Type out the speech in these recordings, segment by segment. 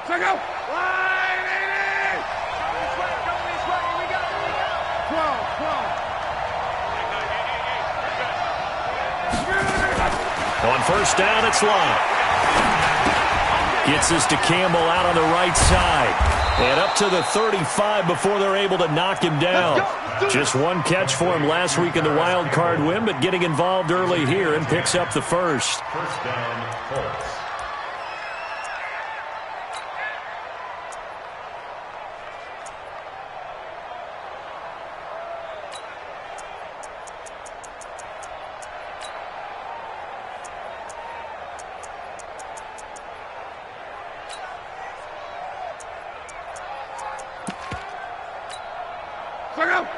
Check out. Line 80. Go this way. Here we go. 12. On first down, it's Lott. Gets this to Campbell out on the right side. And up to the 35 before they're able to knock him down. Just one catch for him last week in the wild card win, but getting involved early here and picks up the first. First down, Colts.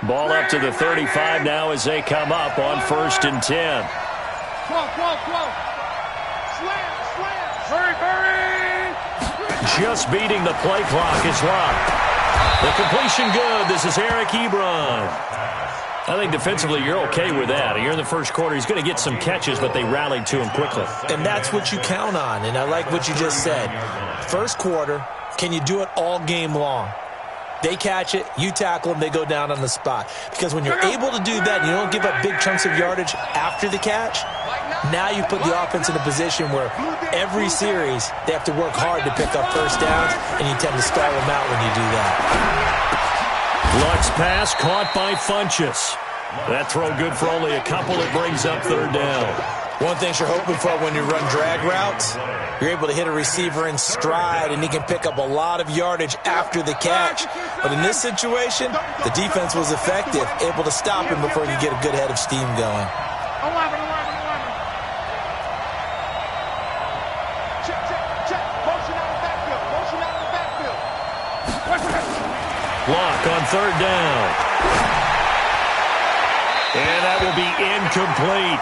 Ball up to the 35 now as they come up on 1st and 10. Just beating the play clock is locked. The completion good. This is Eric Ebron. I think defensively you're okay with that. You're in the first quarter. He's going to get some catches, but they rallied to him quickly. And that's what you count on, and I like what you just said. First quarter, can you do it all game long? They catch it, you tackle them, they go down on the spot. Because when you're able to do that and you don't give up big chunks of yardage after the catch, now you put the offense in a position where every series they have to work hard to pick up first downs, and you tend to stall them out when you do that. Luck's pass caught by Funchess. That throw good for only a couple. It brings up 3rd down. One thing you're hoping for when you run drag routes, you're able to hit a receiver in stride, and he can pick up a lot of yardage after the catch. But in this situation, the defense was effective, able to stop him before he could get a good head of steam going. Block on 3rd down. And that will be incomplete.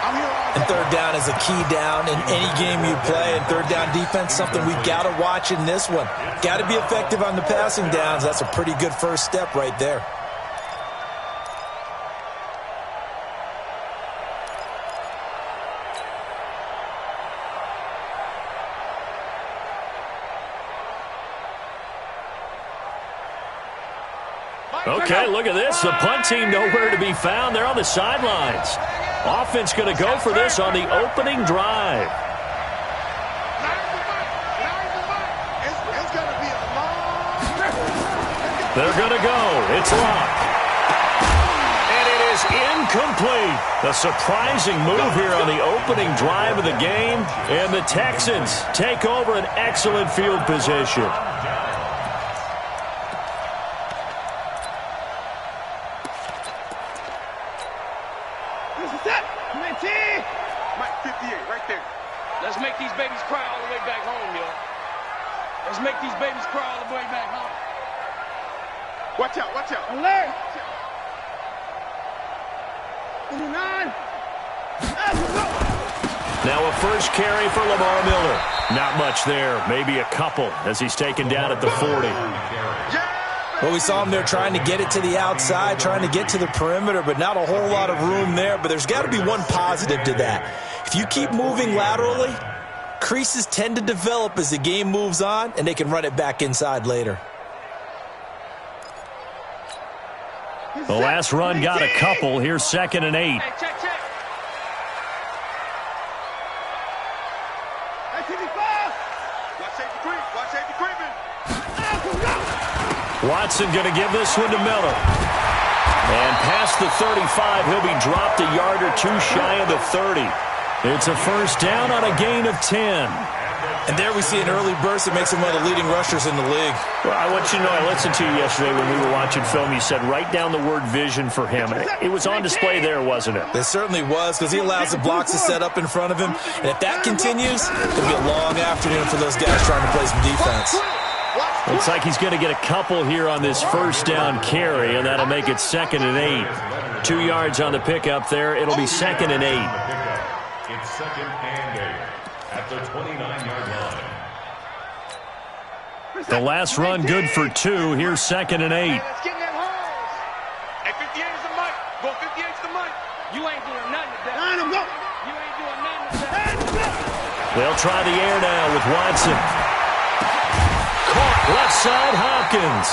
And 3rd down is a key down in any game you play. And 3rd down defense, something we've got to watch in this one. Got to be effective on the passing downs. That's a pretty good first step right there. Okay, look at this. The punt team nowhere to be found. They're on the sidelines. Offense going to go for this on the opening drive. They're going to go. It's locked. And it is incomplete. A surprising move here on the opening drive of the game. And the Texans take over an excellent field position. Let's make these babies cry all the way back home, yo. Let's make these babies cry all the way back home. Watch out, watch out. Alert! 29. Now a first carry for Lamar Miller. Not much there, maybe a couple as he's taken down at the 40. Well, we saw him there trying to get it to the outside, trying to get to the perimeter, but not a whole lot of room there. But there's got to be one positive to that. If you keep moving laterally, creases tend to develop as the game moves on, and they can run it back inside later. The last run got a couple. Here's 2nd and 8. Hey, check. Watch safety creeping. Watson going to give this one to Miller. And past the 35, he'll be dropped a yard or two shy of the 30. It's a first down on a gain of 10. And there we see an early burst that makes him one of the leading rushers in the league. Well, I want you to know, I listened to you yesterday when we were watching film. You said write down the word vision for him. It was on display there, wasn't it? It certainly was, because he allows the blocks to set up in front of him. And if that continues, it'll be a long afternoon for those guys trying to play some defense. Looks like he's going to get a couple here on this first down carry, and that'll make it 2nd and 8. 2 yards on the pickup there. It'll be 2nd and 8. It's 2nd and 8 at the 29-yard line. The last run good for 2. Here's 2nd and 8. Let's get in that hole. Hey, 58 is the mic. Go 58 is the mic. You ain't doing nothing today. Line him, go. You ain't doing nothing today. They'll try the air now with Watson. Caught Left side, Hopkins.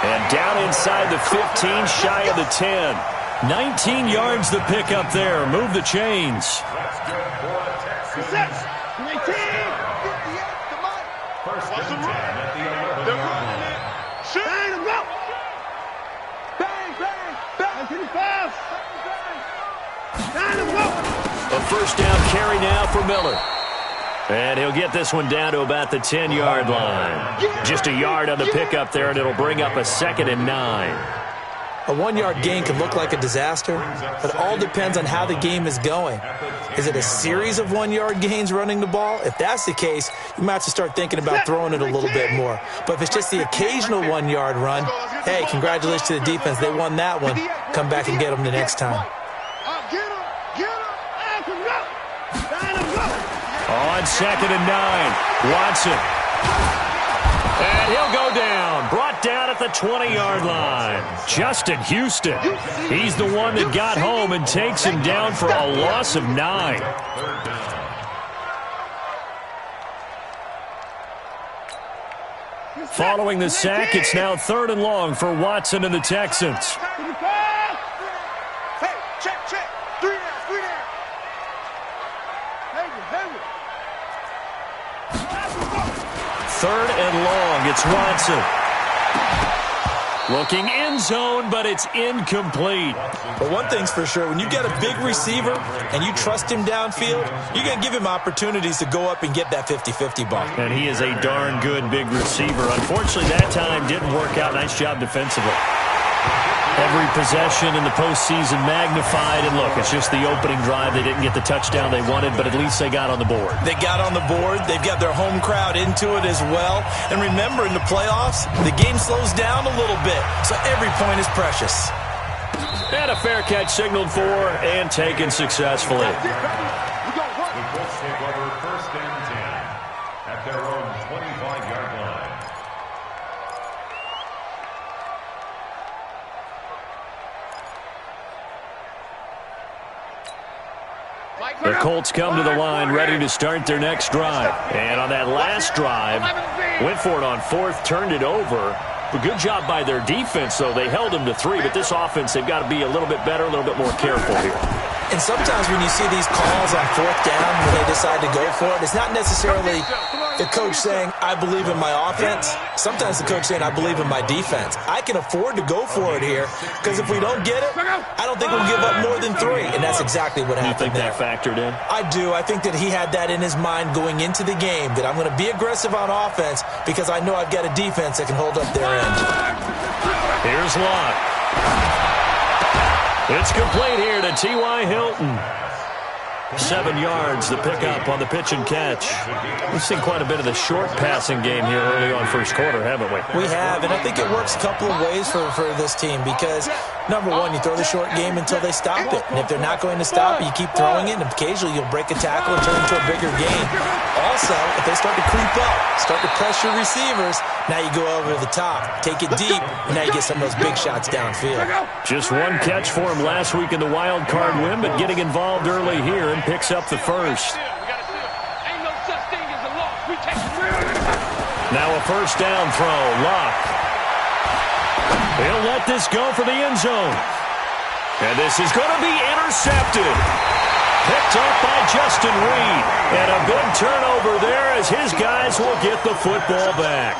And down inside the 15, shy of the 10. 19 yards the pick up there. Move the chains. That's good for the Texans. 19. First and 10 at the 11-yard line. Bang him up. Bang, bang, bang. 25. Bang him up. A first down carry now for Miller. And he'll get this one down to about the 10-yard line. Just a yard on the pickup there, and it'll bring up a 2nd and 9. A 1-yard gain can look like a disaster, but it all depends on how the game is going. Is it a series of 1-yard gains running the ball? If that's the case, you might have to start thinking about throwing it a little bit more. But if it's just the occasional 1-yard run, hey, congratulations to the defense. They won that one. Come back and get them the next time. On 2nd and 9, Watson. And he'll go down. Brought down at the 20-yard line. Justin Houston. He's the one that got home and takes him down for a loss of 9. Following the sack, it's now 3rd and long for Watson and the Texans. Hey, check. 3 down. Third and long, it's Watson. Looking end zone, but it's incomplete. But one thing's for sure, when you get a big receiver and you trust him downfield, you're going to give him opportunities to go up and get that 50-50 ball. And he is a darn good big receiver. Unfortunately, that time didn't work out. Nice job defensively. Every possession in the postseason magnified. And look, it's just the opening drive. They didn't get the touchdown they wanted, but at least they got on the board. They got on the board. They've got their home crowd into it as well. And remember, in the playoffs, the game slows down a little bit, so every point is precious. And a fair catch signaled for and taken successfully. The Colts take over 1st and 10 at their own 25-yard line. The Colts come to the line ready to start their next drive. And on that last drive, went for it on 4th, turned it over. A good job by their defense, though. They held them to 3, but this offense, they've got to be a little bit better, a little bit more careful here. And sometimes when you see these calls on 4th down when they decide to go for it, it's not necessarily the coach saying, I believe in my offense. Sometimes the coach saying, I believe in my defense. I can afford to go for it here because if we don't get it, I don't think we'll give up more than 3. And that's exactly what happened there. You think that factored in? I do. I think that he had that in his mind going into the game, that I'm going to be aggressive on offense because I know I've got a defense that can hold up their end. Here's Locke. It's complete here to T.Y. Hilton. 7 yards, the pickup on the pitch and catch. We've seen quite a bit of the short passing game here early on first quarter, haven't we? We have, and I think it works a couple of ways for this team because, number one, you throw the short game until they stop it. And if they're not going to stop it, you keep throwing it, and occasionally you'll break a tackle and turn it into a bigger game. Also, if they start to creep up, start to pressure receivers, now you go over the top, take it deep, and now you get some of those big shots downfield. Just one catch for him last week in the wild card win, but getting involved early here and picks up the first. Now a first down throw, Locke. He'll let this go for the end zone. And this is going to be intercepted. Picked up by Justin Reed. And a big turnover there as his guys will get the football back.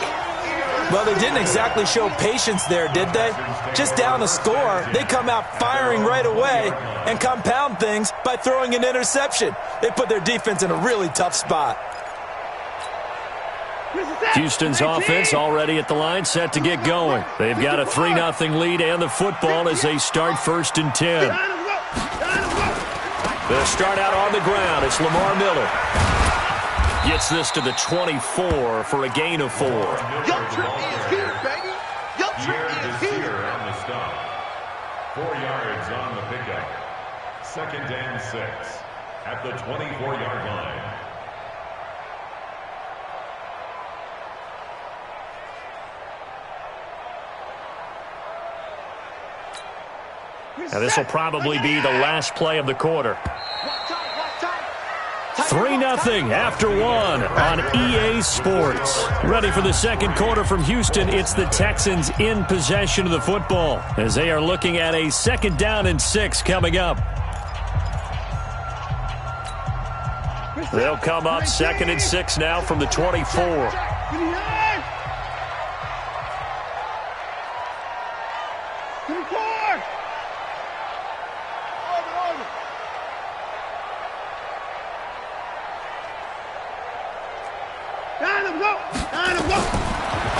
Well, they didn't exactly show patience there, did they? Just down a score, they come out firing right away and compound things by throwing an interception. They put their defense in a really tough spot. Houston's offense already at the line, set to get going. They've got a 3-0 lead and the football as they start 1st and 10. They'll start out on the ground. It's Lamar Miller. Gets this to the 24 for a gain of 4. Your trick is here, baby. Your trick is here. On the stop. 4 yards on the pickup. 2nd and 6 at the 24-yard line. Now this will probably be the last play of the quarter. 3-0 after one on EA Sports. Ready for the second quarter from Houston. It's the Texans in possession of the football as they are looking at a 2nd down and 6 coming up. They'll come up 2nd and 6 now from the 24.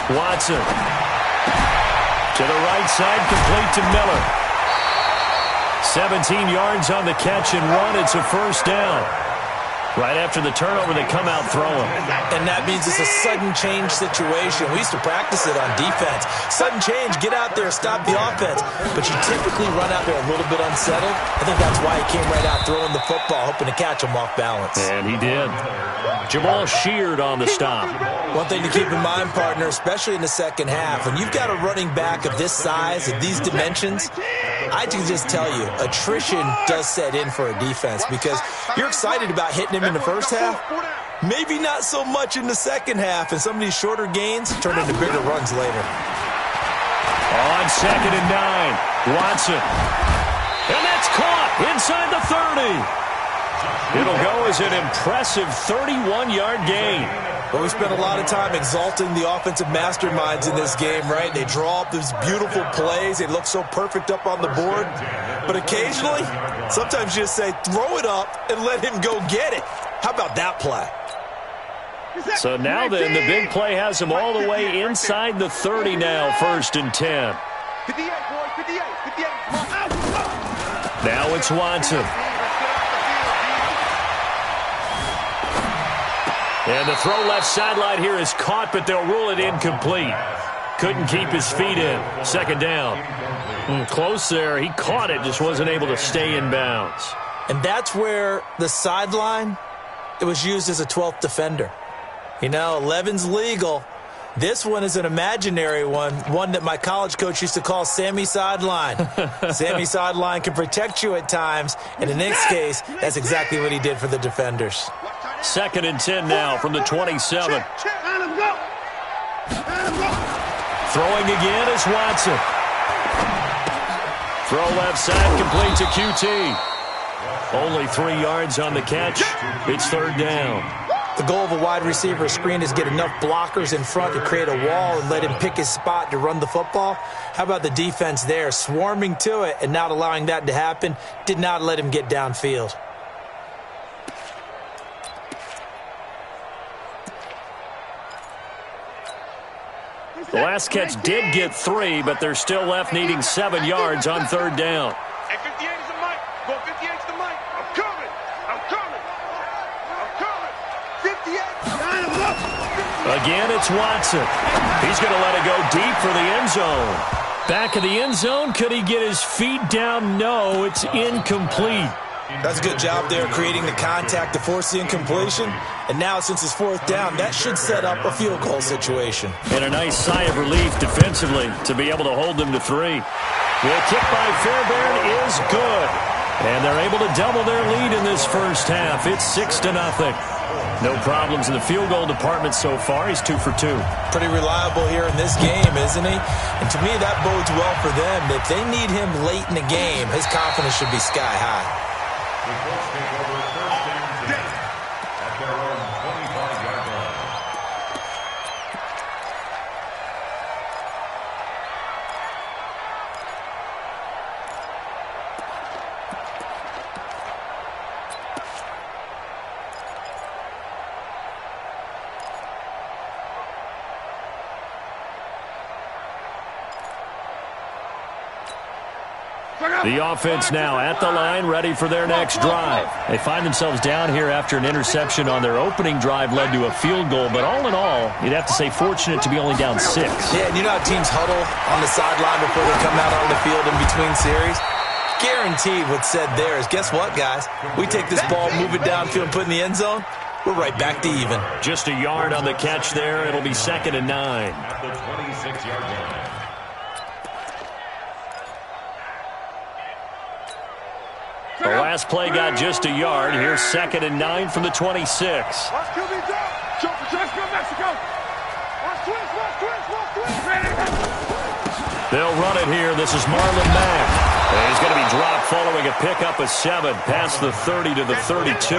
Watson to the right side, complete to Miller. 17 yards on the catch and run. It's a 1st down. Right after the turnover, they come out throwing. And that means it's a sudden change situation. We used to practice it on defense. Sudden change, get out there, stop the offense. But you typically run out there a little bit unsettled. I think that's why he came right out throwing the football, hoping to catch him off balance. And he did. Jamal Sheard on the stop. One thing to keep in mind, partner, especially in the second half, when you've got a running back of this size, of these dimensions, I can just tell you, attrition does set in for a defense because you're excited about hitting him in the first half, maybe not so much in the second half, and some of these shorter gains turn into bigger runs later. On 2nd and 9, Watson. And that's caught inside the 30. It'll go as an impressive 31-yard gain. Well, we spent a lot of time exalting the offensive masterminds in this game, right? They draw up these beautiful plays. They look so perfect up on the board. But occasionally, sometimes you just say, throw it up and let him go get it. How about that play? So now then, the big play has him all the way inside the 30 now, 1st and 10. 58, boys, 58. Now it's Watson. And the throw left sideline here is caught, but they'll rule it incomplete. Couldn't keep his feet in. 2nd down. Close there. He caught it, just wasn't able to stay in bounds. And that's where the sideline, it was used as a 12th defender. You know, 11's legal. This one is an imaginary one that my college coach used to call Sammy Sideline. Sammy Sideline can protect you at times, and in this case, that's exactly what he did for the defenders. 2nd and 10 now from the 27. Throwing again is Watson. Throw left side, complete to QT. Only 3 yards on the catch. It's 3rd down. The goal of a wide receiver screen is get enough blockers in front to create a wall and let him pick his spot to run the football. How about the defense there, swarming to it and not allowing that to happen? Did not let him get downfield. The last catch did get 3, but they're still left needing 7 yards on 3rd down. Hey, 58 is the mic. Go 58 is the mic. I'm coming. 58. Again, it's Watson. He's going to let it go deep for the end zone. Back of the end zone. Could he get his feet down? No, it's incomplete. That's a good job there, creating the contact to force the incompletion. And now, since it's 4th down, that should set up a field goal situation. And a nice sigh of relief defensively to be able to hold them to 3. The kick by Fairbairn is good. And they're able to double their lead in this first half. It's 6-0. No problems in the field goal department so far. He's 2 for 2. Pretty reliable here in this game, isn't he? And to me, that bodes well for them. If they need him late in the game, his confidence should be sky high. The Colts take over 1st and 10 at their own 25-yard line. The offense now at the line, ready for their next drive. They find themselves down here after an interception on their opening drive led to a field goal. But all in all, you'd have to say fortunate to be only down 6. Yeah, and you know how teams huddle on the sideline before they come out on the field in between series? Guaranteed what's said there is, guess what, guys? We take this ball, move it downfield, and put it in the end zone, we're right back to even. Just a yard on the catch there. It'll be 2nd and 9. At the 26-yard line. The last play got just a yard. Here's 2nd and 9 from the 26. They'll run it here. This is Marlon Mack. And he's going to be dropped following a pickup of 7 past the 30 to the 32.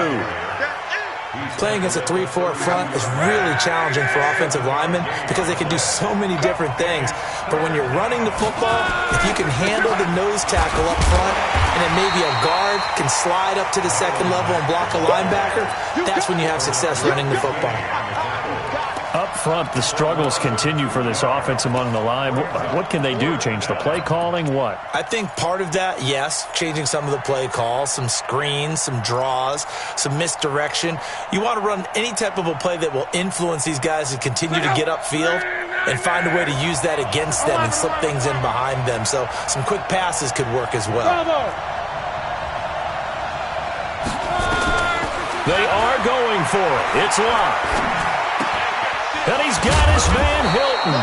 Playing against a 3-4 front is really challenging for offensive linemen because they can do so many different things. But when you're running the football, if you can handle the nose tackle up front and then maybe a guard can slide up to the second level and block a linebacker, that's when you have success running the football. Up front, the struggles continue for this offense among the line. What can they do? Change the play calling? What? I think part of that, yes, changing some of the play calls, some screens, some draws, some misdirection. You want to run any type of a play that will influence these guys to continue to get upfield and find a way to use that against them and slip things in behind them. So some quick passes could work as well. They are going for it. It's locked. And he's got his man Hilton.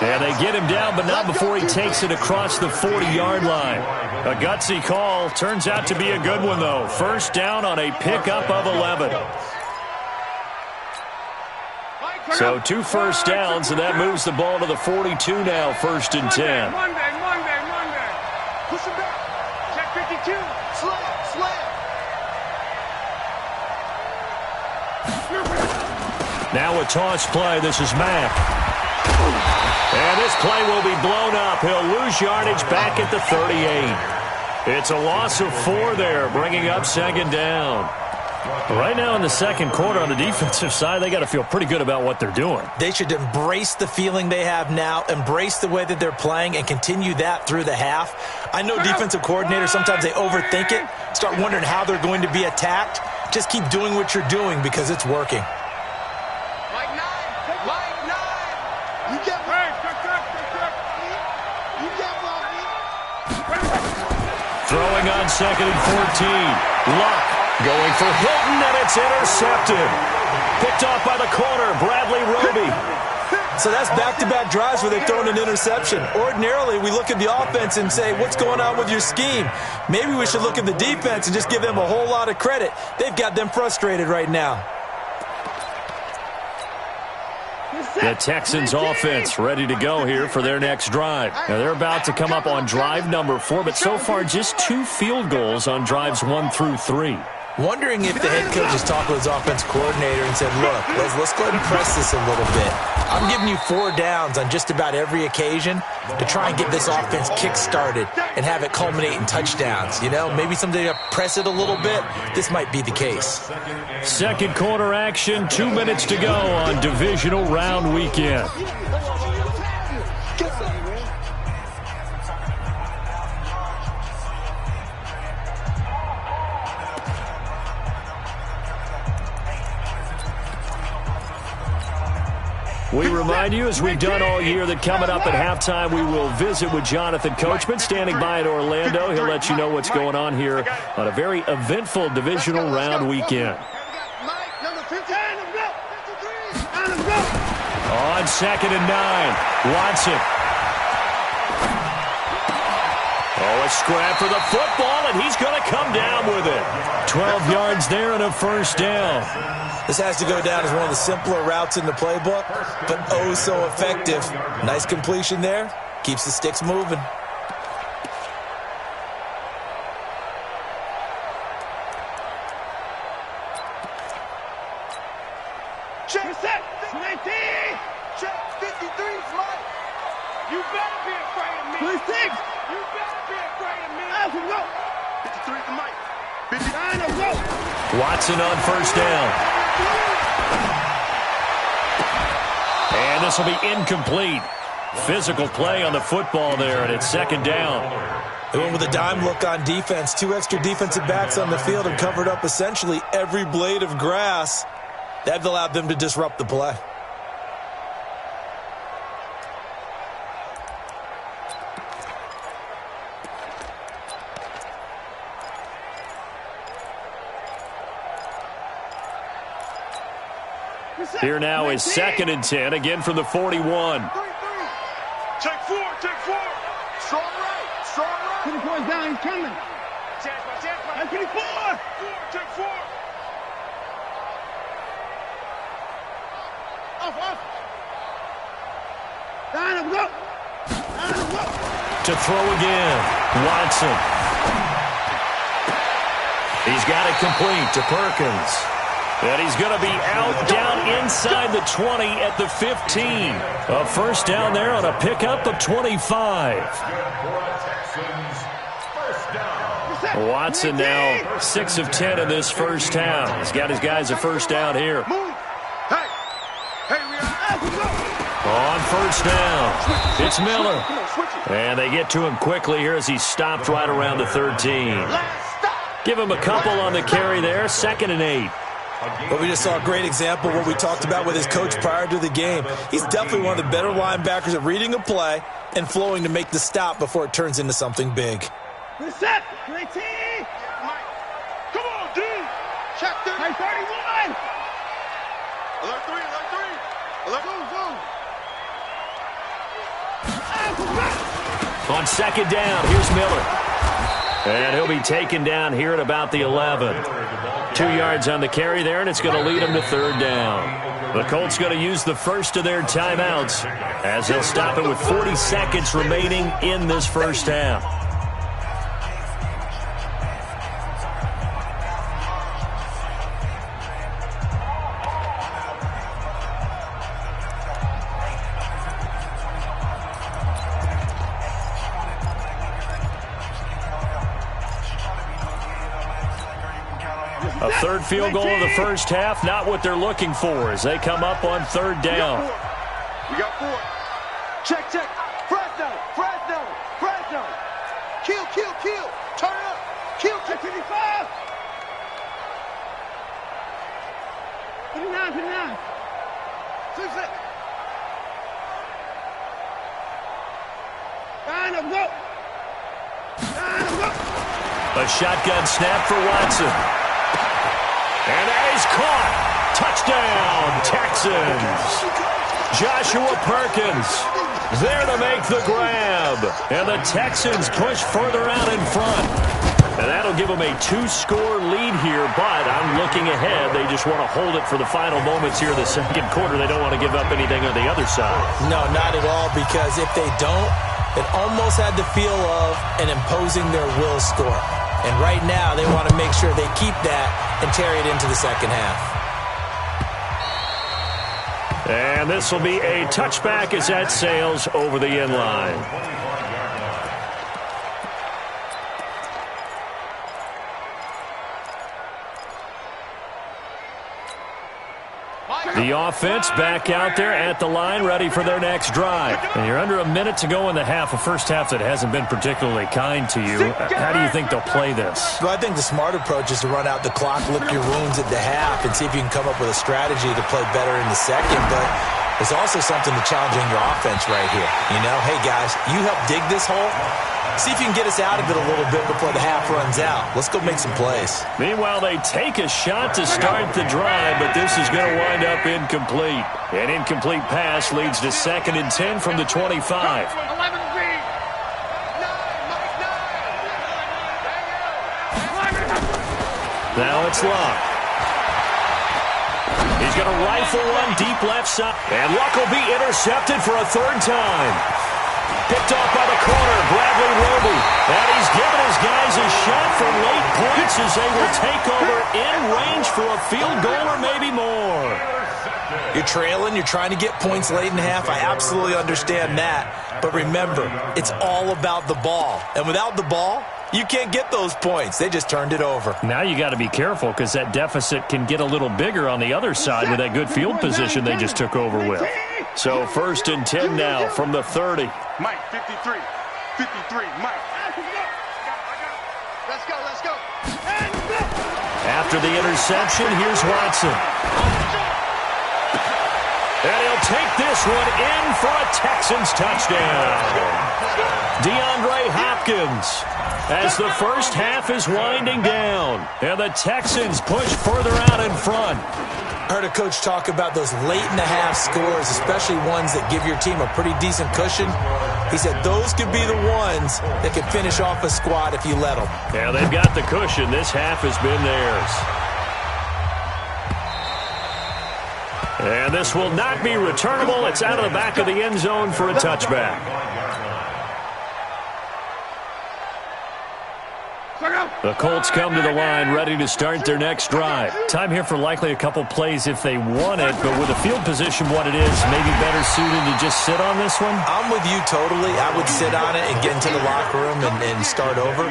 And they get him down, but not before he takes it across the 40-yard line. A gutsy call. Turns out to be a good one, though. First down on a pickup of 11. So 2 first downs, and that moves the ball to the 42 now, 1st and 10. Monday. Push him back. Check 52. Slam. Now a toss play. This is Mack. And this play will be blown up. He'll lose yardage back at the 38. It's a loss of 4 there, bringing up 2nd down. Right now in the 2nd quarter on the defensive side, they got to feel pretty good about what they're doing. They should embrace the feeling they have now, embrace the way that they're playing, and continue that through the half. I know defensive coordinators, sometimes they overthink it, start wondering how they're going to be attacked. Just keep doing what you're doing because it's working. Throwing on 2nd and 14. Luck going for Hilton, and it's intercepted. Picked off by the corner, Bradley Roby. So that's back-to-back drives where they've thrown an interception. Ordinarily, we look at the offense and say, what's going on with your scheme? Maybe we should look at the defense and just give them a whole lot of credit. They've got them frustrated right now. The Texans offense ready to go here for their next drive. Now they're about to come up on drive number 4, but so far just 2 field goals on drives 1 through 3. Wondering if the head coach has talked with his offense coordinator and said, look, let's go ahead and press this a little bit. I'm giving you 4 downs on just about every occasion to try and get this offense kick-started and have it culminate in touchdowns. You know, maybe someday to press it a little bit. This might be the case. 2nd quarter action, 2 minutes to go on divisional round weekend. We remind you, as we've done all year, that coming up at halftime, we will visit with Jonathan Coachman, standing by in Orlando. He'll let you know what's going on here on a very eventful divisional round weekend. On 2nd and 9, Watson. Oh, a scrap for the football, and he's going to come down with it. 12 yards there and a first down. This has to go down as one of the simpler routes in the playbook, but oh so effective. Nice completion there. Keeps the sticks moving. Check set. 19. Check 53. Mike. You better be afraid of me. 26. You better be afraid of me. Let's go. 53 to Mike. 59 to go. Watson on first down. And this will be incomplete. Physical play on the football there, and it's 2nd down. They went with a dime look on defense. 2 extra defensive backs on the field and covered up essentially every blade of grass. That allowed them to disrupt the play. Here now is 2nd and 10, again from the 41. Take 4. Strong right. 20 points down, he's coming. 24. Check 4. Off. Down and go. To throw again, Watson. He's got it complete to Perkins. And he's going to be out down inside the 20 at the 15. A first down there on a pickup of 25. Watson now 6 of 10 in this first down. He's got his guys a first down here. On first down, it's Miller. And they get to him quickly here as he stopped right around the 13. Give him a couple on the carry there, 2nd and 8. Well, we just saw a great example of what we talked about with his coach prior to the game. He's definitely one of the better linebackers at reading a play and flowing to make the stop before it turns into something big. Set. 19. Come on, D. Check 31. Alert 3. Alert. Go. On 2nd down, here's Miller. And he'll be taken down here at about the 11. 2 yards on the carry there, and it's going to lead him to 3rd down. The Colts going to use the first of their timeouts as they'll stop it with 40 seconds remaining in this first half. A third field goal of the first half, not what they're looking for as they come up on 3rd down. We got 4. Check. Fresno. Kill. Turn up. Kill. 25. 59. 6. Line up, go. A shotgun snap for Watson. And that is caught. Touchdown, Texans. Joshua Perkins there to make the grab. And the Texans push further out in front. And that'll give them a 2-score lead here, but I'm looking ahead. They just want to hold it for the final moments here in the second quarter. They don't want to give up anything on the other side. No, not at all, because if they don't, it almost had the feel of an imposing their will score. And right now, they want to make sure they keep that and carry it into the second half. And this will be a touchback as that sails over the end line. The offense back out there at the line, ready for their next drive. And you're under a minute to go in the half, a first half that hasn't been particularly kind to you. How do you think they'll play this? Well, I think the smart approach is to run out the clock, lick your wounds at the half, and see if you can come up with a strategy to play better in the second. But there's also something to challenging your offense right here. You know, hey, guys, you help dig this hole. See if you can get us out of it a little bit before the half runs out. Let's go make some plays. Meanwhile, they take a shot to start the drive, but this is going to wind up incomplete. An incomplete pass leads to 2nd and 10 from the 25. Now it's Luck. He's going to rifle one deep left side. And Luck will be intercepted for a 3rd time. Picked off by the corner, Bradley Roby. And he's given his guys a shot for late points as they will take over in range for a field goal or maybe more. You're trailing, you're trying to get points late in half. I absolutely understand that. But remember, it's all about the ball. And without the ball, you can't get those points. They just turned it over. Now you got to be careful because that deficit can get a little bigger on the other side with that good field position they just took over with. So 1st and 10 now from the 30. Mike, 53, Mike. Let's go. After the interception, here's Watson. And he'll take this one in for a Texans touchdown. DeAndre Hopkins as the first half is winding down. And the Texans push further out in front. I heard a coach talk about those late-in-the-half scores, especially ones that give your team a pretty decent cushion. He said those could be the ones that could finish off a squad if you let them. Yeah, they've got the cushion. This half has been theirs. And this will not be returnable. It's out of the back of the end zone for a touchback. The Colts come to the line ready to start their next drive. Time here for likely a couple plays if they want it, but with the field position what it is, maybe better suited to just sit on this one? I'm with you totally. I would sit on it and get into the locker room and start over.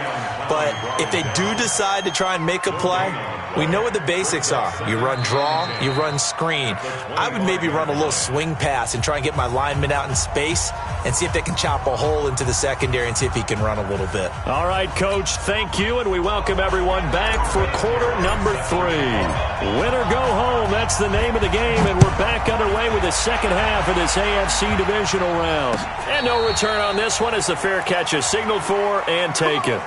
But if they do decide to try and make a play, we know what the basics are. You run draw, you run screen. I would maybe run a little swing pass and try and get my lineman out in space and see if they can chop a hole into the secondary and see if he can run a little bit. All right, Coach, thank you, and we welcome everyone back for quarter number 3. Win or go home, that's the name of the game, and we're back underway with the second half of this AFC divisional round. And no return on this one as the fair catch is signaled for and taken.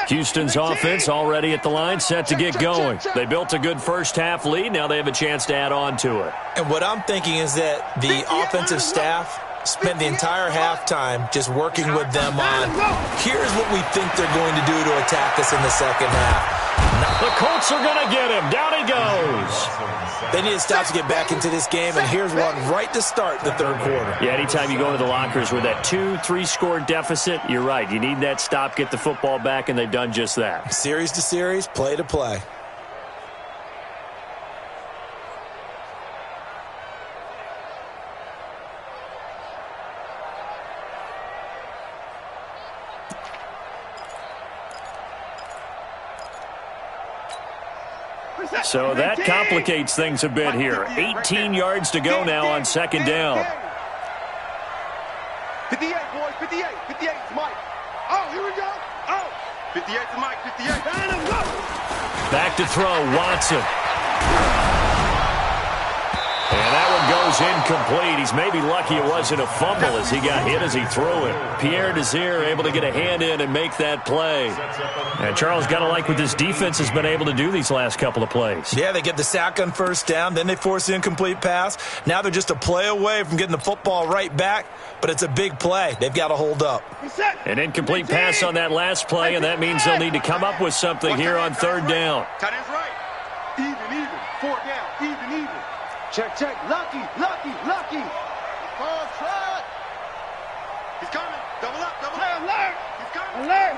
Houston's offense already at the line, set to get going. They built a good first-half lead. Now they have a chance to add on to it. And what I'm thinking is that the offensive staff spent the entire halftime just working with them on, here's what we think they're going to do to attack us in the second half. The Colts are going to get him. Down he goes. They need to stop to get back into this game, and here's one right to start the third quarter. Yeah, anytime you go to the lockers with that 2-3 score deficit, you're right. You need that stop, get the football back, and they've done just that. Series to series, play to play. So that complicates things a bit here. 18 yards to go now on second down. 58, boys, 58. 58 is Mike. Oh, here we go. Oh, 58 to Mike, 58. Back to throw, Watson. And that one goes incomplete. He's maybe lucky it wasn't a fumble as he got hit as he threw it. Pierre Desir able to get a hand in and make that play. And Charles, got to like what this defense has been able to do these last couple of plays. Yeah, they get the sack on first down, then they force the incomplete pass. Now they're just a play away from getting the football right back, but it's a big play. They've got to hold up. An incomplete pass on that last play, and that means they'll need to come up with something here on third down. Tight end's right. Even. 4 down. Even. Check. Lucky. Ball shot. He's coming. Double up. Alert. He's coming. Alert.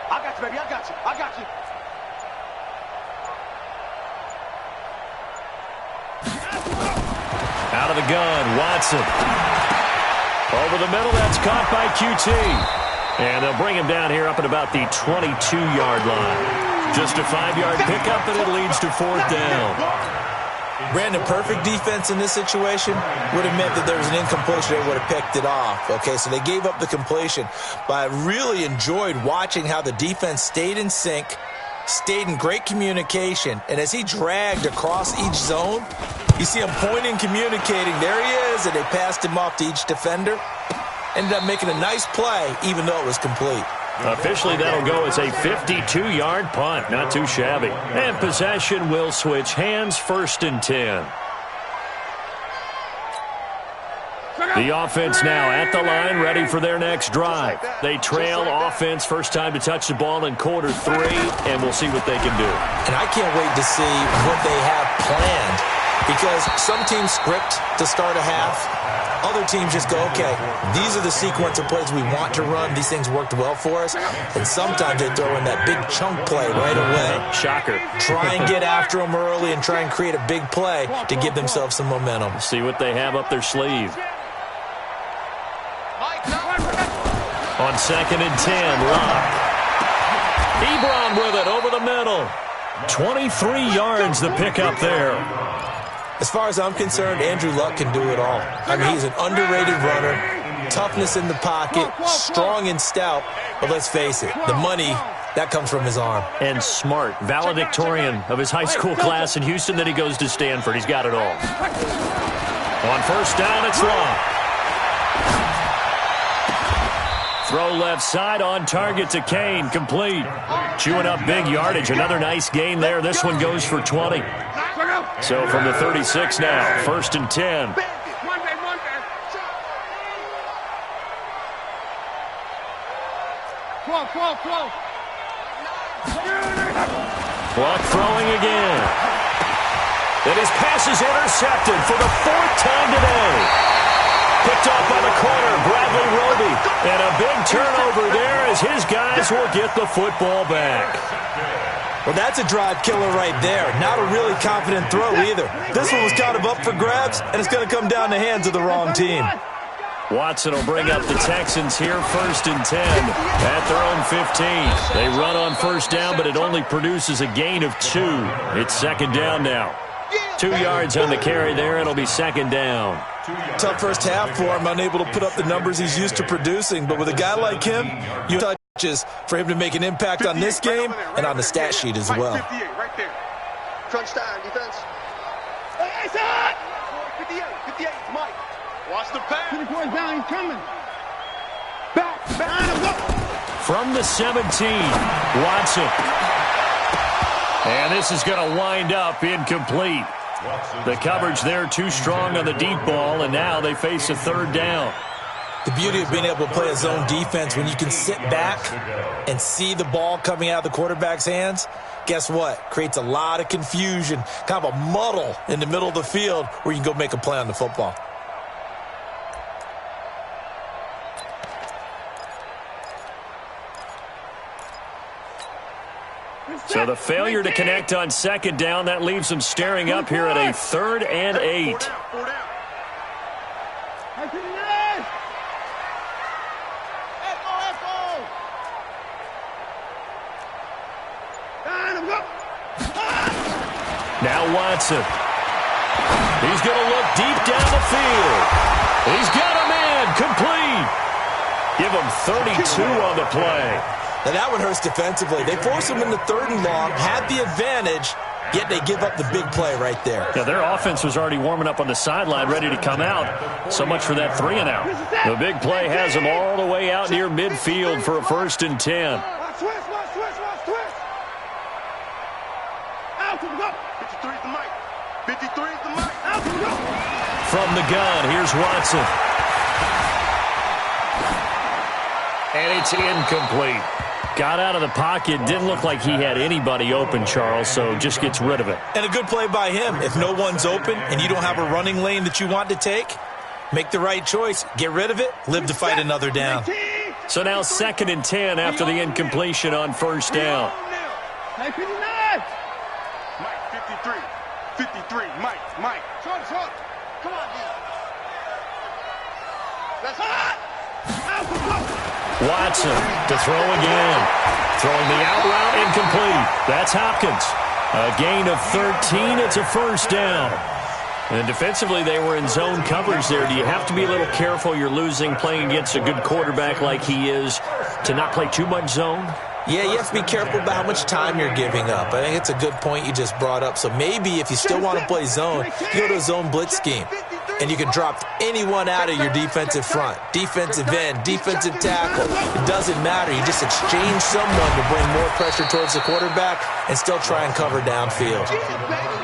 I got you, baby. I got you. Out of the gun, Watson. Over the middle, that's caught by QT. And they'll bring him down here up at about the 22-yard line. Just a 5-yard pickup, and it leads to fourth down. Brandon, perfect defense in this situation would have meant that there was an incompletion. They would have picked it off. Okay, so they gave up the completion. But I really enjoyed watching how the defense stayed in sync, stayed in great communication, and as he dragged across each zone, you see him pointing, communicating. There he is, and they passed him off to each defender. Ended up making a nice play, even though it was complete. Officially, that'll go as a 52-yard punt. Not too shabby. And possession will switch hands, 1st and 10. The offense now at the line, ready for their next drive. They trail offense, first time to touch the ball in quarter 3, and we'll see what they can do. And I can't wait to see what they have planned, because some teams script to start a half. Other teams just go, okay, these are the sequence of plays we want to run. These things worked well for us. And sometimes they throw in that big chunk play right away. Shocker. Try and get after them early and try and create a big play to give themselves some momentum. See what they have up their sleeve. On 2nd and 10, Locke. Ebron with it over the middle. 23 yards the pickup there. As far as I'm concerned, Andrew Luck can do it all. I mean, he's an underrated runner. toughness in the pocket, strong and stout, but let's face it, the money, that comes from his arm. And smart, valedictorian of his high school class in Houston, then he goes to Stanford. He's got it all. On first down, it's long. Throw left side on target to Kane, complete. Chewing up big yardage, another nice gain there. This one goes for 20. So from the 36 now, 1st and 10. Clock throwing again. And his pass is intercepted for the 4th time today. Picked off by the corner, Bradley Roby. And a big turnover there as his guys will get the football back. Well, that's a drive killer right there. Not a really confident throw either. This one was kind of up for grabs, and it's going to come down the hands of the wrong team. Watson will bring up the Texans here, 1st and 10 at their own 15. They run on first down, but it only produces a gain of 2. It's 2nd down now. 2 yards on the carry there. It'll be 2nd down. Tough first half for him, unable to put up the numbers he's used to producing. But with a guy like him, you touches for him to make an impact on this game and on the stat sheet as well. Right there. Crunch time, defense. Hey, side! 58, Mike. Watch the pass. 2 points down, he's coming. Back, from the 17, Watson. And this is going to wind up incomplete. The coverage there too strong on the deep ball, and now they face a 3rd down. The beauty of being able to play a zone defense when you can sit back and see the ball coming out of the quarterback's hands, guess what? Creates a lot of confusion, kind of a muddle in the middle of the field where you can go make a play on the football. So the failure to connect on 2nd down, that leaves them staring up here at a 3rd and 8. Now Watson. He's going to look deep down the field. He's got a man, complete. Give him 32 on the play. Now that one hurts defensively. They force him into 3rd and long, had the advantage, yet they give up the big play right there. Yeah, their offense was already warming up on the sideline, ready to come out. So much for that 3 and out. The big play has them all the way out near midfield for a 1st and 10. From the gun, here's Watson. And it's incomplete. Got out of the pocket. Didn't look like he had anybody open, Charles, so just gets rid of it. And a good play by him. If no one's open and you don't have a running lane that you want to take, make the right choice. Get rid of it. Live to fight another down. So now 2nd and 10 after the incompletion on 1st down. Mike, 53, Mike. Short. Come on, dude. That's hot. Watson to throw again. Throwing the out route, incomplete. That's Hopkins. A gain of 13. It's a 1st down. And defensively, they were in zone coverage there. Do you have to be a little careful? You're losing, playing against a good quarterback like he is, to not play too much zone? Yeah, you have to be careful about how much time you're giving up. I think it's a good point you just brought up. So maybe if you still want to play zone, you go to a zone blitz scheme. And you can drop anyone out of your defensive front. Defensive end, defensive tackle. It doesn't matter. You just exchange someone to bring more pressure towards the quarterback and still try and cover downfield.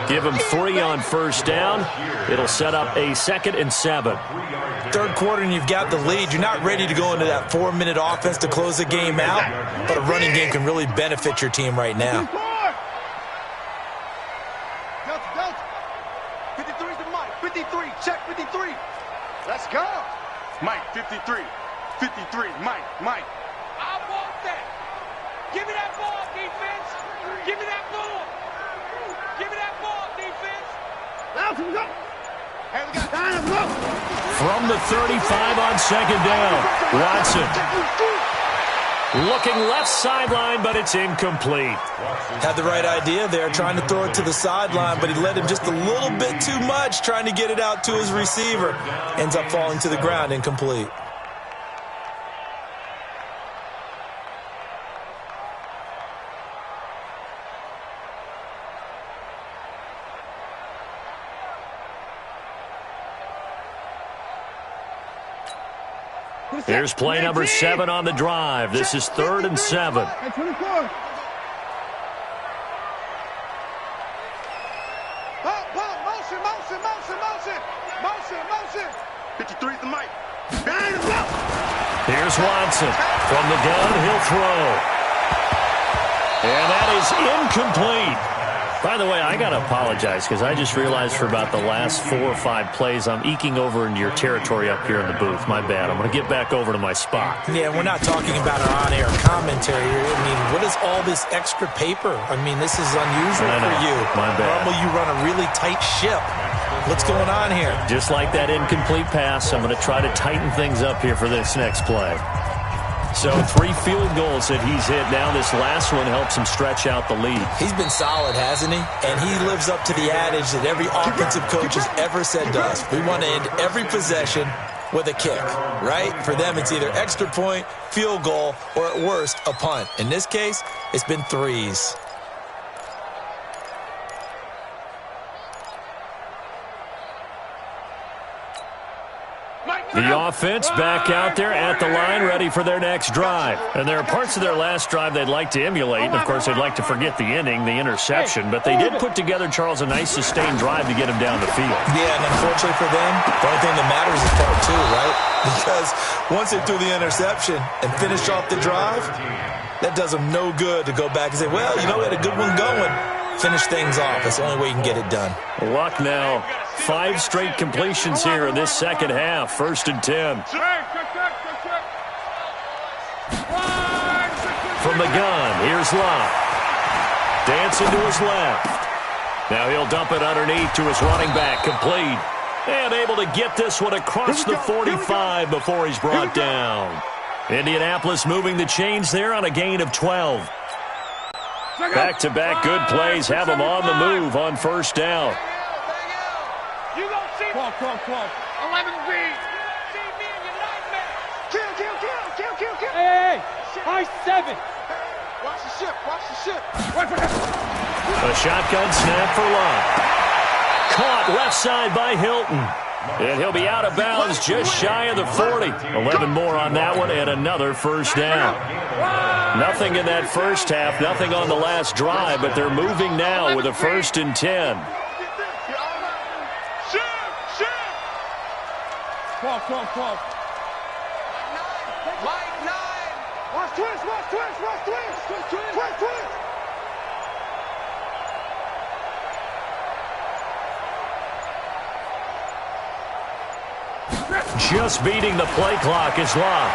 Give him 3 on 1st down. It'll set up a 2nd and 7. 3rd quarter and you've got the lead. You're not ready to go into that 4-minute offense to close the game out, but a running game can really benefit your team right now. 53, check 53. Let's go. Mike, 53. Mike. I want that. Give me that ball, defense. Give me that ball. Defense. Now we go. Hey, we got time to go. From the 35 on 2nd down, Watson. Looking left sideline, but it's incomplete. Had the right idea there, trying to throw it to the sideline, but he led him just a little bit too much, trying to get it out to his receiver. Ends up falling to the ground, incomplete. Here's play number 7 on the drive. This is 3rd and 7. Hey, 24. Motion. 53's the mic. Here's Watson. From the gun, he'll throw. And that is incomplete. By the way, I got to apologize because I just realized for about the last 4 or 5 plays, I'm eking over into your territory up here in the booth. My bad. I'm going to get back over to my spot. Yeah, we're not talking about an on-air commentary here. I mean, what is all this extra paper? I mean, this is unusual for you. My bad. Normally you run a really tight ship. What's going on here? Just like that incomplete pass, I'm going to try to tighten things up here for this next play. So 3 field goals that he's hit now. This last one helps him stretch out the lead. He's been solid, hasn't he? And he lives up to the adage that every offensive coach has ever said to us. We want to end every possession with a kick, right? For them, it's either extra point, field goal, or at worst, a punt. In this case, it's been 3s. The offense back out there at the line, ready for their next drive. And there are parts of their last drive they'd like to emulate. And, of course, they'd like to forget the inning, the interception. But they did put together, Charles, a nice sustained drive to get him down the field. Yeah, and unfortunately for them, the only thing that matters is part 2, right? Because once they threw the interception and finished off the drive, that does them no good to go back and say, well, you know, we had a good one going. Finish things off. That's the only way you can get it done. Luck now. 5 straight completions here in this second half. 1st and 10. From the gun, here's Luck. Dancing to his left. Now he'll dump it underneath to his running back. Complete. And able to get this one across the 45 before he's brought down. Indianapolis moving the chains there on a gain of 12. Back-to-back good plays have them on the move on 1st down. You gon' see 12. 11 B. See me in your nightmare. Kill. Hey. High 7. Watch the ship. A shotgun snap for Luck. Caught left side by Hilton. And he'll be out of bounds just shy of the 40. 11 more on that one and another 1st down. Nothing in that first half, nothing on the last drive, but they're moving now with a 1st and 10. 12. Mike 9. Watch twist. Just beating the play clock is Luck.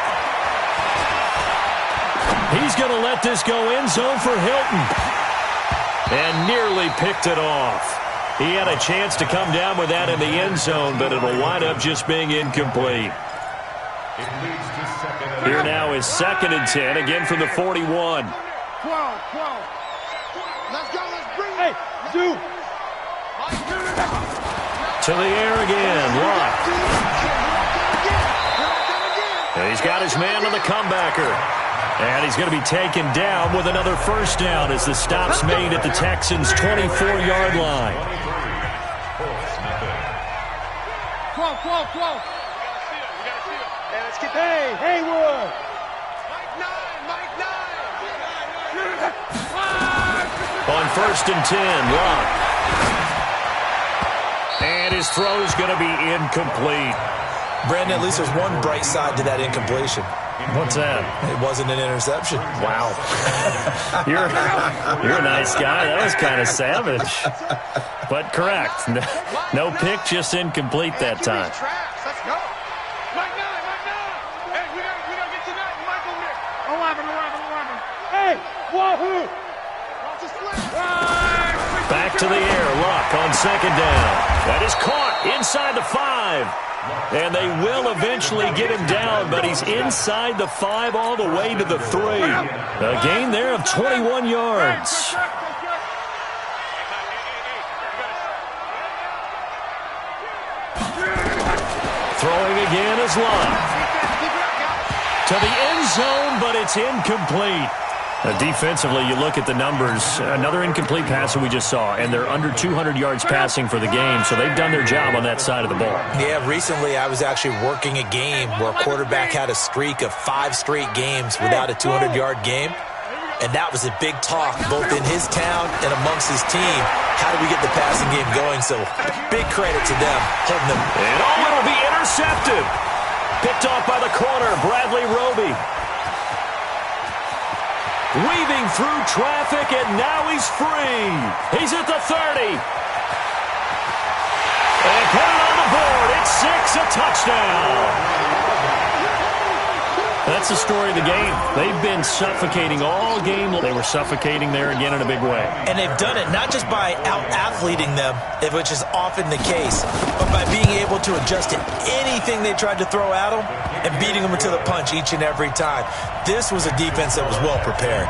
He's going to let this go end zone for Hilton. And nearly picked it off. He had a chance to come down with that in the end zone, but it'll wind up just being incomplete. Here now is 2nd and 10, again from the 41. 12. Let's go, let's bring it. Hey, Zoo. To the air again, Luck. And he's got his man on the comebacker. And he's going to be taken down with another 1st down as the stop's made at the Texans' 24-yard line. 12. Hey, Haywood. Mike 9. On 1st and 10, Luck. And his throw's going to be incomplete. Brandon, at least there's one bright side to that incompletion. What's that? It wasn't an interception. Wow. You're a nice guy. That was kind of savage. But correct. No pick, just incomplete that time. Let's go. Mike 9. Hey, we gotta get you that. Michael Nick. 11. Hey, wahoo. Back to the air. Luck on 2nd down. That is caught inside the 5. And they will eventually get him down, but he's inside the 5 all the way to the 3. A gain there of 21 yards. Throwing again is Luck. To the end zone, but it's incomplete. Defensively, you look at the numbers. Another incomplete pass that we just saw, and they're under 200 yards passing for the game, so they've done their job on that side of the ball. Yeah, recently I was actually working a game where a quarterback had a streak of 5 straight games without a 200-yard game, and that was a big talk both in his town and amongst his team. How do we get the passing game going? So big credit to them holding them. And it'll be intercepted. Picked off by the corner, Bradley Roby. Weaving through traffic, and now he's free. He's at the 30. And put it on the board. It's 6, a touchdown. That's the story of the game. They've been suffocating all game. They were suffocating there again in a big way. And they've done it not just by out-athleting them, which is often the case, but by being able to adjust to anything they tried to throw at them and beating them to the punch each and every time. This was a defense that was well prepared.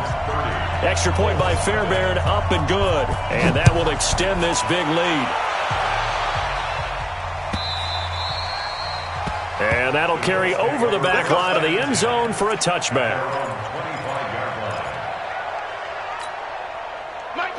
Extra point by Fairbairn, up and good. And that will extend this big lead. And that'll carry over the back line of the end zone for a touchback.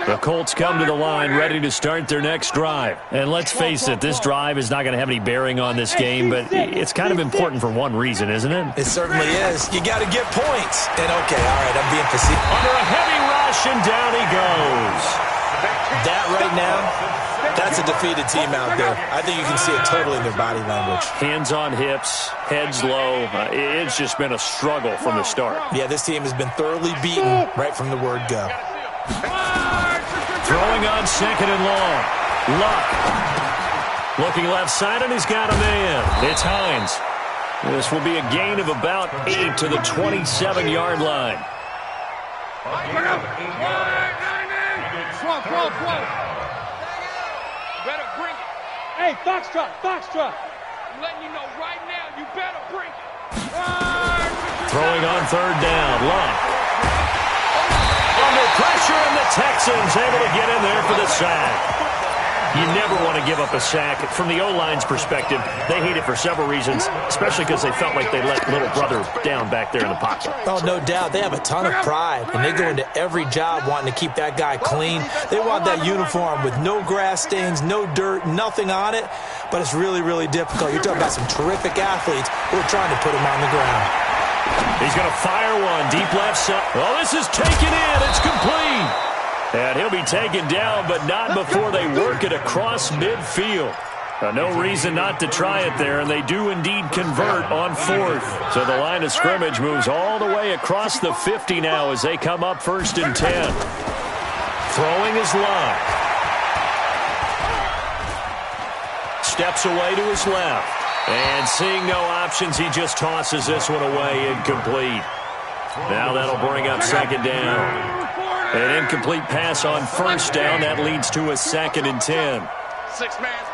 The Colts come to the line ready to start their next drive. And let's face it, this drive is not going to have any bearing on this game, but it's kind of important for one reason, isn't it? It certainly is. You got to get points. And okay, all right, I'm being facetious. Under a heavy rush, and down he goes. That right now, that's a defeated team out there. I think you can see it totally in their body language. Hands on hips, heads low. It's just been a struggle from the start. Yeah, this team has been thoroughly beaten right from the word go. Throwing on second and long. Luck. Looking left side, and he's got a man. It's Hines. This will be a gain of about 8 to the 27-yard line. Better bring it. Hey, Foxtrot, Foxtrot. I'm letting you know right now, you better bring it. Throwing on third down, Luck. Under pressure, and the Texans able to get in there for the sack. You never want to give up a sack. From the O-line's perspective, they hate it for several reasons, especially because they felt like they let little brother down back there in the pocket. Oh, no doubt. They have a ton of pride, and they go into every job wanting to keep that guy clean. They want that uniform with no grass stains, no dirt, nothing on it, but it's really, really difficult. You're talking about some terrific athletes who are trying to put him on the ground. He's going to fire one deep left side. Well, this is taken in. It's complete. And he'll be taken down, but not before they work it across midfield. No reason not to try it there, and they do indeed convert on fourth. So the line of scrimmage moves all the way across the 50 now as they come up 1st and 10. Throwing his Luck. Steps away to his left. And seeing no options, he just tosses this one away, incomplete. Now that'll bring up 2nd down. An incomplete pass on 1st down. That leads to a 2nd and 10. 6 man.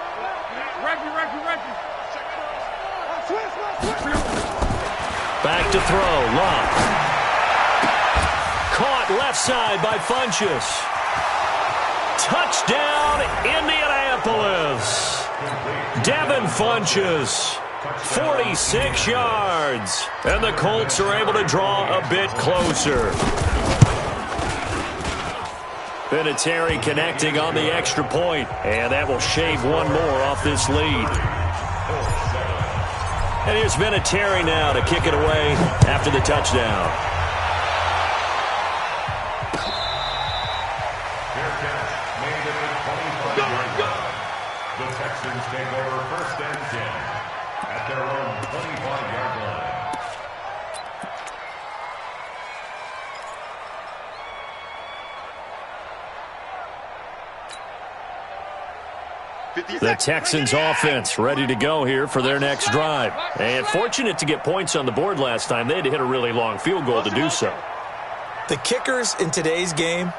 Back to throw. Luck. Caught left side by Funchess. Touchdown, Indianapolis. Devin Funchess. 46 yards. And the Colts are able to draw a bit closer. Vinatieri connecting on the extra point, and that will shave one more off this lead. And here's Vinatieri now to kick it away after the touchdown. The Texans take over 1st and 10 at their own 25-yard line. The Texans offense ready to go here for their next drive. And fortunate to get points on the board last time. They had to hit a really long field goal to do so. The kickers in today's game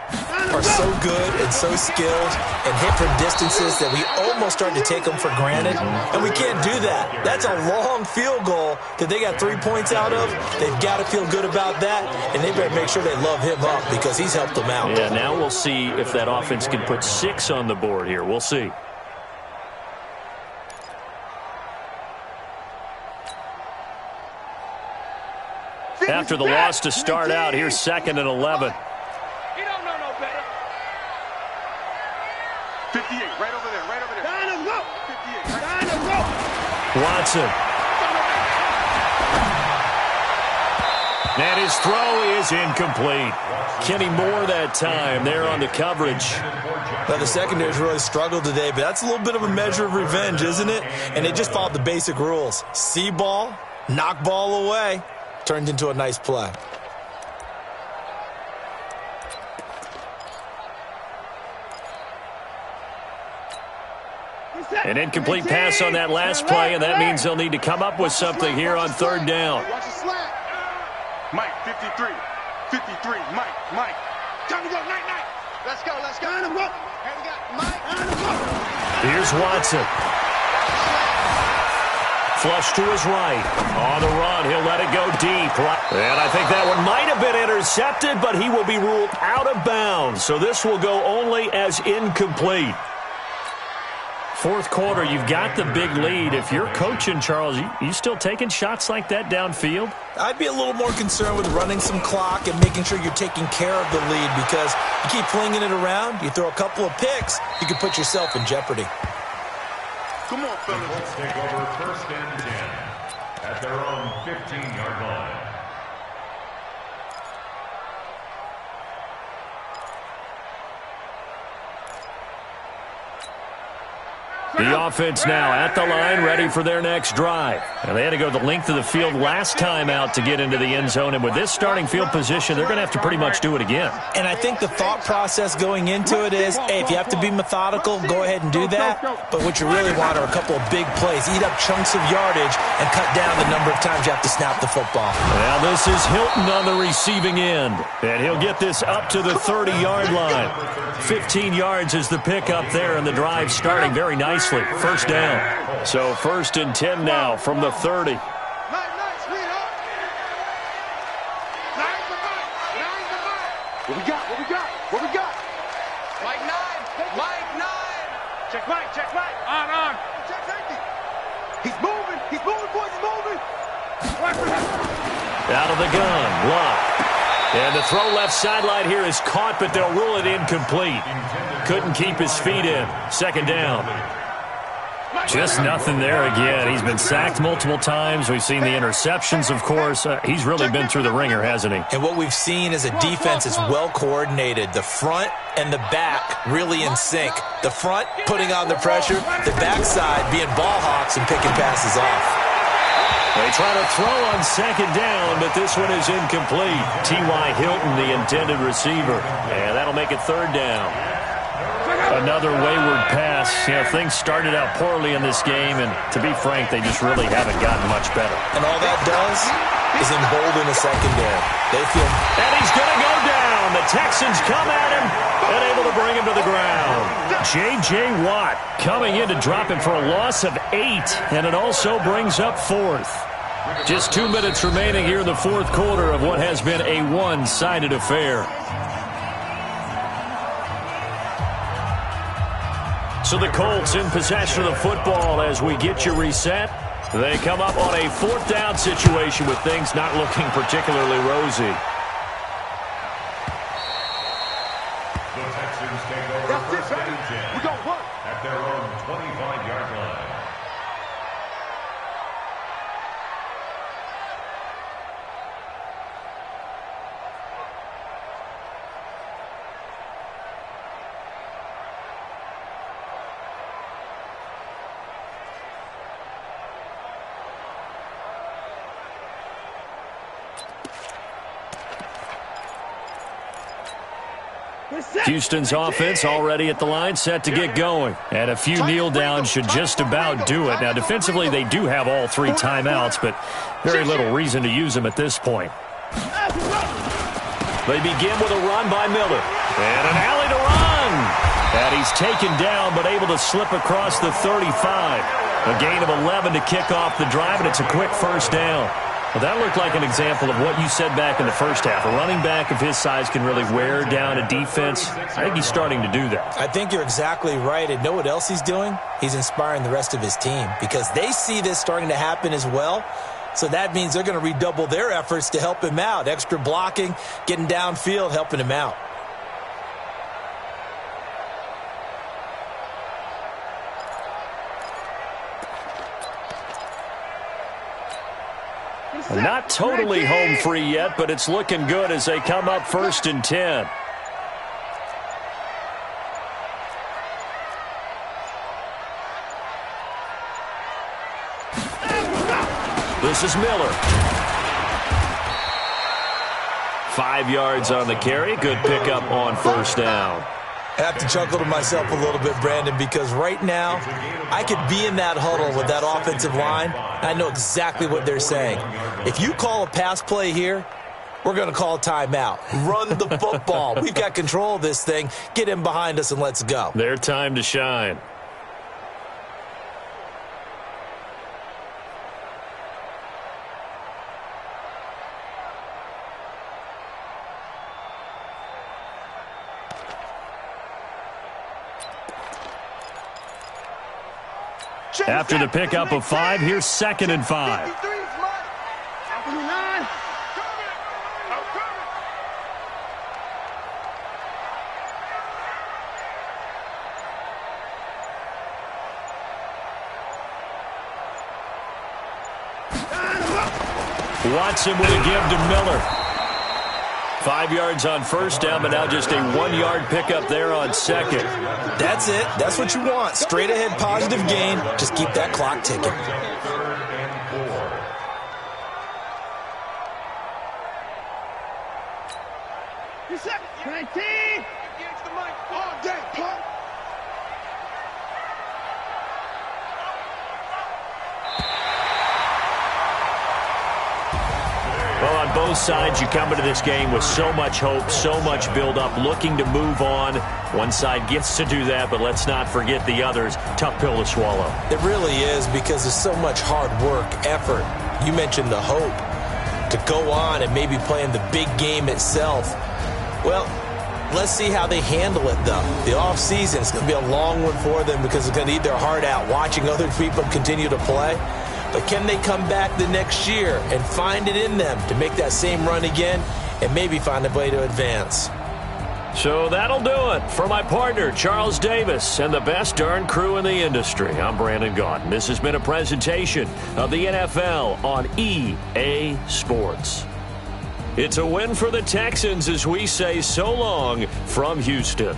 are so good and so skilled and hit from distances that we almost start to take them for granted, and we can't do that. That's a long field goal that they got 3 points out of. They've got to feel good about that, and they better make sure they love him up because he's helped them out. Yeah, now we'll see if that offense can put 6 on the board here. We'll see. At after the loss to start out. Here's 2nd and 11. He don't know no better. 58, right over there, right over there. Time to go. 58, time to go. Watson. And his throw is incomplete. Kenny Moore that time there on the coverage. Well, the secondary's really struggled today, but that's a little bit of a measure of revenge, isn't it? And they just followed the basic rules. See ball, knock ball away. Turned into a nice play. An incomplete pass on that last play, and that means they'll need to come up with something here on 3rd down. Mike, 53. 53, Mike. Time to go, night. Let's go. Time to go. Mike. Here's Watson. Flush to his right. On the run, he'll let it go deep. And I think that one might have been intercepted, but he will be ruled out of bounds. So this will go only as incomplete. 4th quarter, you've got the big lead. If you're coaching, Charles, you still taking shots like that downfield? I'd be a little more concerned with running some clock and making sure you're taking care of the lead, because you keep flinging it around, you throw a couple of picks, you can put yourself in jeopardy. Come on, fellas. Let's take over 1st and 10 at their own 15-yard line. The offense now at the line, ready for their next drive. And they had to go the length of the field last time out to get into the end zone. And with this starting field position, they're going to have to pretty much do it again. And I think the thought process going into it is, hey, if you have to be methodical, go ahead and do that. But what you really want are a couple of big plays. Eat up chunks of yardage and cut down the number of times you have to snap the football. Now this is Hilton on the receiving end. And he'll get this up to the 30-yard line. 15 yards is the pickup there, and the drive starting very nicely. 1st down. So 1st and 10 now from the 30. Nice, sweetheart. What we got? Mike 9. Check Mike. On. Check safety. He's moving, boys, he's moving. Out of the gun, Luck. And the throw left sideline here is caught, but they'll rule it incomplete. Couldn't keep his feet in. 2nd down. Just nothing there again. He's been sacked multiple times. We've seen the interceptions, of course. He's really been through the ringer, hasn't he? And what we've seen is a defense that's well coordinated. The front and the back really in sync. The front putting on the pressure, the backside being ball hawks and picking passes off. They try to throw on 2nd down, but this one is incomplete. T.Y. Hilton, the intended receiver. And that'll make it 3rd down. Another wayward pass. Things started out poorly in this game, and to be frank, they just really haven't gotten much better. And all that does is embolden the secondary. They feel... And he's going to go down. The Texans come at him and able to bring him to the ground. J.J. Watt coming in to drop him for a loss of 8, and it also brings up 4th. Just 2 minutes remaining here in the 4th quarter of what has been a one-sided affair. So the Colts in possession of the football as we get you reset. They come up on a 4th down situation with things not looking particularly rosy. The Texans take over 1st and 10 at their own 25-yard line. Houston's offense already at the line, set to get going. And a few kneel downs should just about do it. Now, defensively, they do have all 3 timeouts, but very little reason to use them at this point. They begin with a run by Miller. And an alley to run. And he's taken down, but able to slip across the 35. A gain of 11 to kick off the drive, and it's a quick 1st down. Well, that looked like an example of what you said back in the first half. A running back of his size can really wear down a defense. I think he's starting to do that. I think you're exactly right. And know what else he's doing? He's inspiring the rest of his team because they see this starting to happen as well. So that means they're going to redouble their efforts to help him out. Extra blocking, getting downfield, helping him out. Not totally home free yet, but it's looking good as they come up 1st and 10. This is Miller. 5 yards on the carry. Good pickup on 1st down. I have to chuckle to myself a little bit, Brandon, because right now I could be in that huddle with that offensive line. I know exactly what they're saying. If you call a pass play here, we're going to call a timeout. Run the football. We've got control of this thing. Get him behind us and let's go. Their time to shine. After the pickup of 5, here's 2nd and 5. Watson with a give to Miller. 5 yards on 1st down, but now just a 1-yard pickup there on 2nd. That's it. That's what you want. Straight ahead positive gain. Just keep that clock ticking. 3rd and 4. 19. Against the mic all day, punk. Well, on both sides, you come into this game with so much hope, so much build-up, looking to move on. One side gets to do that, but let's not forget the others. Tough pill to swallow. It really is, because there's so much hard work, effort. You mentioned the hope to go on and maybe play in the big game itself. Well, let's see how they handle it, though. The offseason is going to be a long one for them because it's going to eat their heart out watching other people continue to play. But can they come back the next year and find it in them to make that same run again and maybe find a way to advance? So that'll do it. For my partner, Charles Davis, and the best darn crew in the industry, I'm Brandon Gaudin. This has been a presentation of the NFL on EA Sports. It's a win for the Texans as we say so long from Houston.